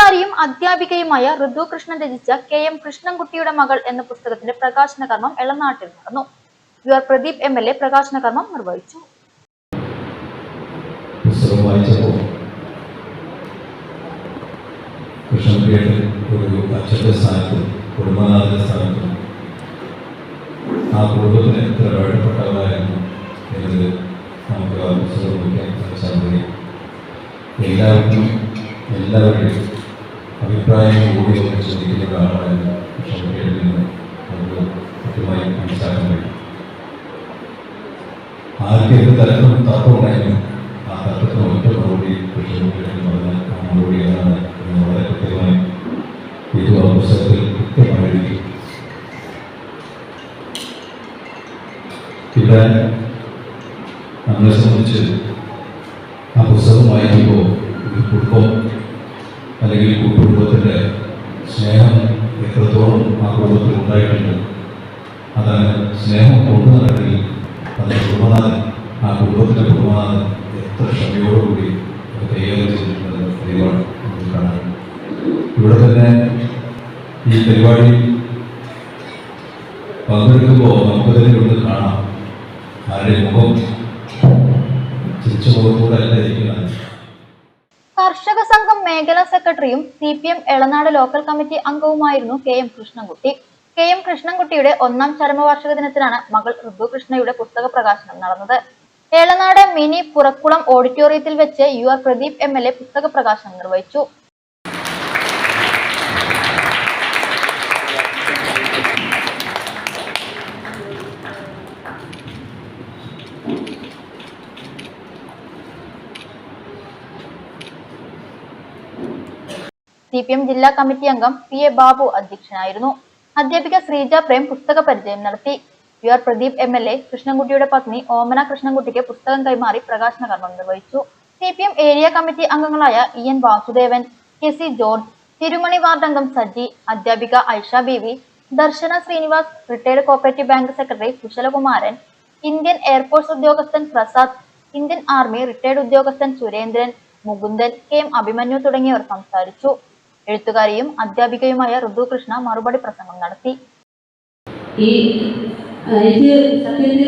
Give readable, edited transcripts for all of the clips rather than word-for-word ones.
എഴുത്തുകാരിയും അധ്യാപികയുമായ ഋതു കൃഷ്ണൻ രചിച്ച കെ.എം. കൃഷ്ണൻകുട്ടിയുടെ മകൾ എന്ന പുസ്തകത്തിന്റെ പ്രകാശന കർമ്മം എളനാട്ടിൽ നടന്നു. യുവർ പ്രദീപ് എം.എൽ.എ പ്രകാശന കർമ്മം നിർവഹിച്ചു. ആ കുടുംബത്തിന് എത്ര വേണ്ടപ്പെട്ടവരായിരുന്നു എന്നത് നമുക്ക് ആ പുസ്തകം നോക്കിയാൽ മനസ്സിലാവുകയും എല്ലാവരുടെയും അഭിപ്രായങ്ങൾ കൂടി നമുക്ക് ചിന്തിക്കുന്ന ഒരാളായിരുന്നു കൃഷ്ണൻകുട്ടിയിൽ നിന്ന് നമുക്ക് കൃത്യമായി മനസ്സിലാക്കാൻ കഴിയും. ആർക്ക് എന്ത് തരത്തിലും തർക്കമുണ്ടായിരുന്നു ആ തർക്കത്തിന് ഒറ്റ മറുപടി കൃഷ്ണൻകുട്ടിയിൽ പറഞ്ഞ ആ മറുപടി ഏതാണ് എന്ന് വളരെ കൃത്യമായി ഇത് ആ പുസ്തകത്തിൽ കൃത്യമായി എഴുതി. ഇവിടെ നമ്മളെ സംബന്ധിച്ച് ആ പുസ്തകം വായിക്കുമ്പോൾ ഒരു കുടുംബം അല്ലെങ്കിൽ കുടുംബത്തിൻ്റെ സ്നേഹം എത്രത്തോളം ആ കുടുംബത്തിൽ ഉണ്ടായിട്ടുണ്ട്, അതാണ് സ്നേഹം കൊണ്ടു നടക്കി അതിൻ്റെ കുടുംബനാഥൻ ആ കുടുംബത്തിൻ്റെ കുടുംബനാഥൻ എത്ര ക്ഷമയോടുകൂടി കൈകാര്യം ചെയ്തിട്ടുള്ളത് പരിപാടി നമുക്ക് കാണാൻ. ഇവിടെ തന്നെ ഈ പരിപാടി പങ്കെടുക്കുമ്പോൾ നമുക്ക് തന്നെ ഇവിടെ കാണാം ആരുടെ മുഖം ചിരിച്ച മുഖത്തൂടെ അല്ല ഇരിക്കുന്നത്. കർഷക സംഘം മേഖലാ സെക്രട്ടറിയും CPM എളനാട് ലോക്കൽ കമ്മിറ്റി അംഗവുമായിരുന്നു കെ.എം. കൃഷ്ണൻകുട്ടി. കെ.എം. കൃഷ്ണൻകുട്ടിയുടെ 1ാം ചരമവാർഷിക ദിനത്തിലാണ് മകൾ ഋതു കൃഷ്ണയുടെ പുസ്തക പ്രകാശനം നടന്നത്. എളനാട് മിനി പുറക്കുളം ഓഡിറ്റോറിയത്തിൽ വെച്ച് യുവർ പ്രദീപ് എം.എൽ.എ പുസ്തക പ്രകാശനം നിർവഹിച്ചു. CPM ജില്ലാ കമ്മിറ്റി അംഗം P.A. ബാബു അധ്യക്ഷനായിരുന്നു. അധ്യാപിക ശ്രീജ പ്രേം പുസ്തക പരിചയം നടത്തി. യുവർ പ്രദീപ് എം.എൽ.എ കൃഷ്ണൻകുട്ടിയുടെ പത്നി ഓമന കൃഷ്ണൻകുട്ടിക്ക് പുസ്തകം കൈമാറി പ്രകാശന കർമ്മം നിർവഹിച്ചു. CPM ഏരിയ കമ്മിറ്റി അംഗങ്ങളായ EN Vasudevan, KC George, Thirumani ward അംഗം സജി, അധ്യാപിക Aisha Beevi, Darshana Srinivas, retired cooperative bank secretary Kushalakumaran, Indian air force ഉദ്യോഗസ്ഥൻ പ്രസാദ്, ഇന്ത്യൻ ആർമി റിട്ടയർഡ് ഉദ്യോഗസ്ഥൻ സുരേന്ദ്രൻ, മുകുന്ദൻ, KM അഭിമന്യു തുടങ്ങിയവർ സംസാരിച്ചു. എഴുത്തുകാരിയും അധ്യാപികയുമായ ഋതു കൃഷ്ണ മറുപടി പ്രസംഗം നടത്തി. എനിക്ക് സത്യത്തിൽ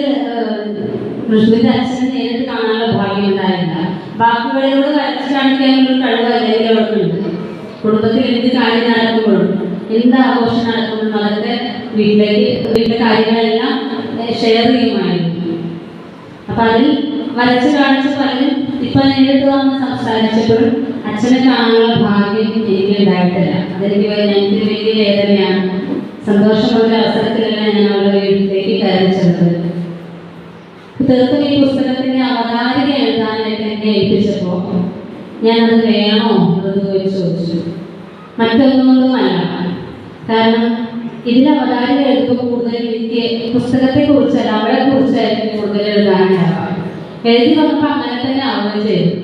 കൃഷ്ണന്റെ അച്ഛനെ നേരിട്ട് കാണാനുള്ള ഭാഗ്യം ഉണ്ടായില്ല. ബാക്കികളിലൂടെ വരച്ചു കാണിക്കാനുള്ള കഴിവ് അല്ലെങ്കിൽ അവർക്കുണ്ട്. കുടുംബത്തിൽ എന്ത് കാര്യം നടക്കുമ്പോഴും എന്ത് ആഘോഷം നടക്കുമ്പോഴും അതൊക്കെ വീട്ടിലെ കാര്യങ്ങളെല്ലാം ഷെയർ ചെയ്യുമായിരുന്നു. അപ്പൊ അതിൽ വരച്ചു കാണിച്ച പലരും ഇപ്പൊ നേരിട്ട് വന്ന് സംസാരിച്ചപ്പോഴും അച്ഛനെ കാണാനുള്ള ഭാഗ്യം എനിക്ക് ഉണ്ടായിട്ടില്ല. അതെനിക്ക് വലിയ വേദനയാണ്. സന്തോഷമുള്ള അവസരത്തിലെല്ലാം ഞാൻ അവരുടെ വീട്ടിലേക്ക് കയറി ചെന്നത്. തീർത്തും ഈ പുസ്തകത്തിന്റെ അവതാരിക എഴുതാനായിട്ട് എന്നെ ഏൽപ്പിച്ചപ്പോൾ ഞാനത് വേണോ എന്ന് ചോദിച്ചു. മറ്റൊന്നുകൊണ്ടുമല്ല, കാരണം ഇതിൽ അവതാരിക എഴുതുമ്പോൾ കൂടുതൽ എനിക്ക് പുസ്തകത്തെ കുറിച്ചല്ല അവളെ കുറിച്ചായിരിക്കും കൂടുതൽ എഴുതാനുണ്ടാവുക. എഴുതി വന്നപ്പോൾ അങ്ങനെ തന്നെ ആവുകയും ചെയ്തു.